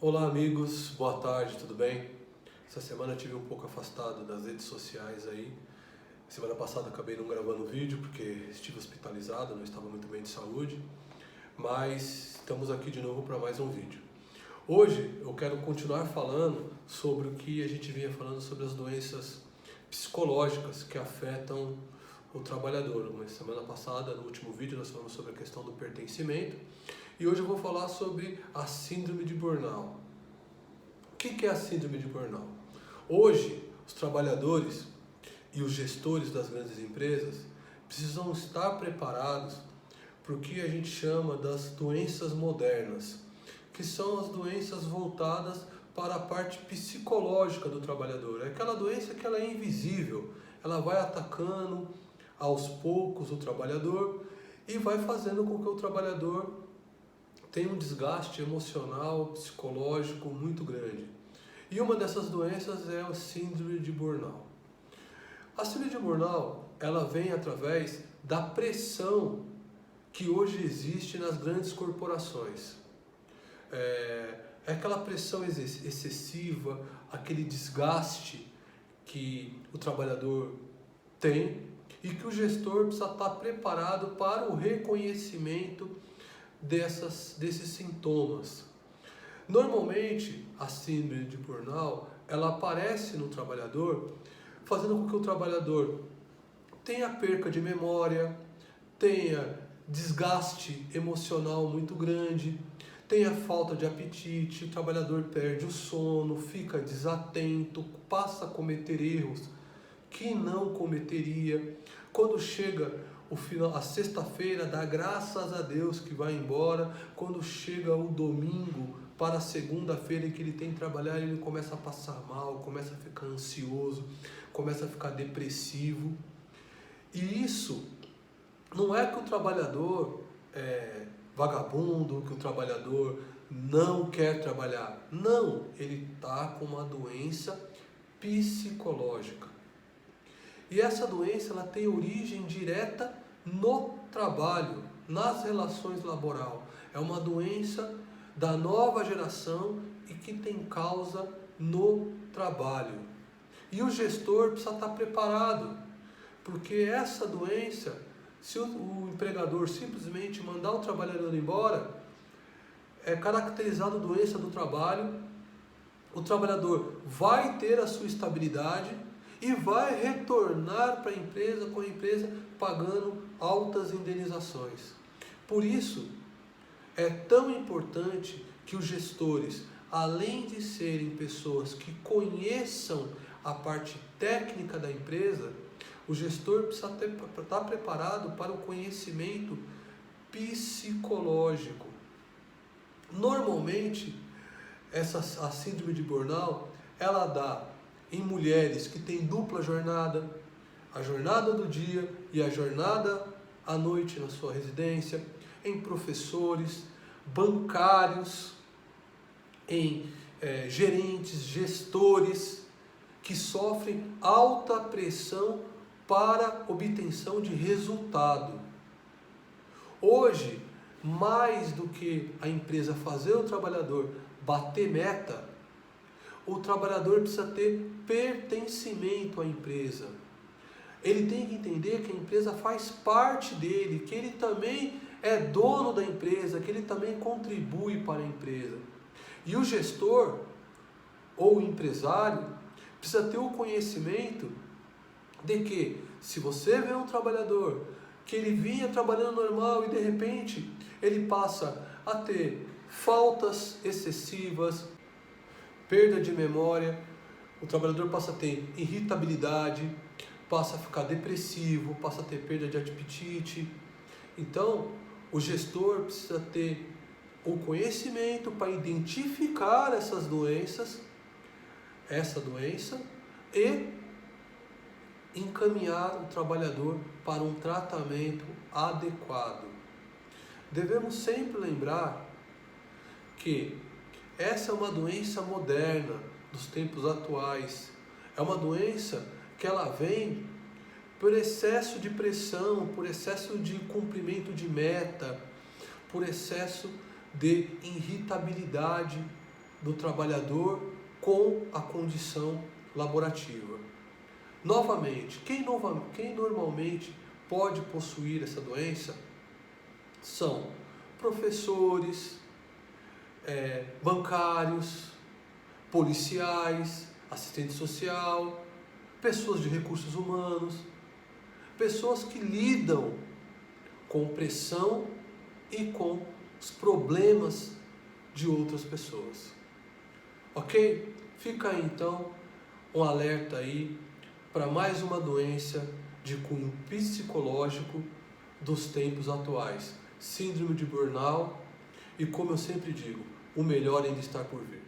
Olá amigos, boa tarde, tudo bem? Essa semana eu estive um pouco afastado das redes sociais aí. Semana passada acabei não gravando vídeo porque estive hospitalizado, não estava muito bem de saúde. Mas estamos aqui de novo para mais um vídeo. Hoje eu quero continuar falando sobre o que a gente vinha falando sobre as doenças psicológicas que afetam o trabalhador. Na semana passada, no último vídeo, nós falamos sobre a questão do pertencimento. E hoje eu vou falar sobre a síndrome de burnout. O que é a síndrome de burnout? Hoje, os trabalhadores e os gestores das grandes empresas precisam estar preparados para o que a gente chama das doenças modernas, que são as doenças voltadas para a parte psicológica do trabalhador. É aquela doença que ela é invisível, ela vai atacando aos poucos o trabalhador e vai fazendo com que o trabalhador tenha um desgaste emocional, psicológico muito grande. E uma dessas doenças é a síndrome de burnout. A síndrome de burnout, ela vem através da pressão que hoje existe nas grandes corporações. É aquela pressão excessiva, aquele desgaste que o trabalhador tem e que o gestor precisa estar preparado para o reconhecimento desses sintomas. Normalmente, a síndrome de burnout, ela aparece no trabalhador, fazendo com que o trabalhador tenha perca de memória, tenha desgaste emocional muito grande, tenha falta de apetite, o trabalhador perde o sono, fica desatento, passa a cometer erros que não cometeria. Quando chega a sexta-feira, dá graças a Deus que vai embora. Quando chega o domingo para a segunda-feira em que ele tem que trabalhar, ele começa a passar mal, começa a ficar ansioso, começa a ficar depressivo. E isso não é que o trabalhador é vagabundo, que o trabalhador não quer trabalhar. Não, ele está com uma doença psicológica. E essa doença ela tem origem direta no trabalho, nas relações laborais. É uma doença da nova geração e que tem causa no trabalho. E o gestor precisa estar preparado, porque essa doença, se o empregador simplesmente mandar o trabalhador embora, é caracterizado doença do trabalho, o trabalhador vai ter a sua estabilidade e vai retornar para a empresa, com a empresa pagando altas indenizações. Por isso, é tão importante que os gestores, além de serem pessoas que conheçam a parte técnica da empresa, o gestor precisa estar preparado para o conhecimento psicológico. Normalmente, a síndrome de burnout, ela dá em mulheres que têm dupla jornada, a jornada do dia e a jornada à noite na sua residência, em professores, bancários, em gerentes, gestores, que sofrem alta pressão para obtenção de resultado. Hoje, mais do que a empresa fazer o trabalhador bater meta, o trabalhador precisa ter pertencimento à empresa. Ele tem que entender que a empresa faz parte dele, que ele também é dono da empresa, que ele também contribui para a empresa. E o gestor ou o empresário precisa ter o conhecimento de que, se você vê um trabalhador que ele vinha trabalhando normal e de repente ele passa a ter faltas excessivas, perda de memória, o trabalhador passa a ter irritabilidade, passa a ficar depressivo, passa a ter perda de apetite. Então, o gestor precisa ter o conhecimento para identificar essa doença, e encaminhar o trabalhador para um tratamento adequado. Devemos sempre lembrar que essa é uma doença moderna dos tempos atuais. É uma doença que ela vem por excesso de pressão, por excesso de cumprimento de meta, por excesso de irritabilidade. do trabalhador com a condição laborativa. Novamente, quem normalmente pode possuir essa doença são professores, bancários, policiais, assistente social, pessoas de recursos humanos, pessoas que lidam com pressão e com os problemas de outras pessoas. Ok? Fica aí então um alerta aí para mais uma doença de cunho psicológico dos tempos atuais. Síndrome de burnout e, como eu sempre digo, o melhor ainda está por vir.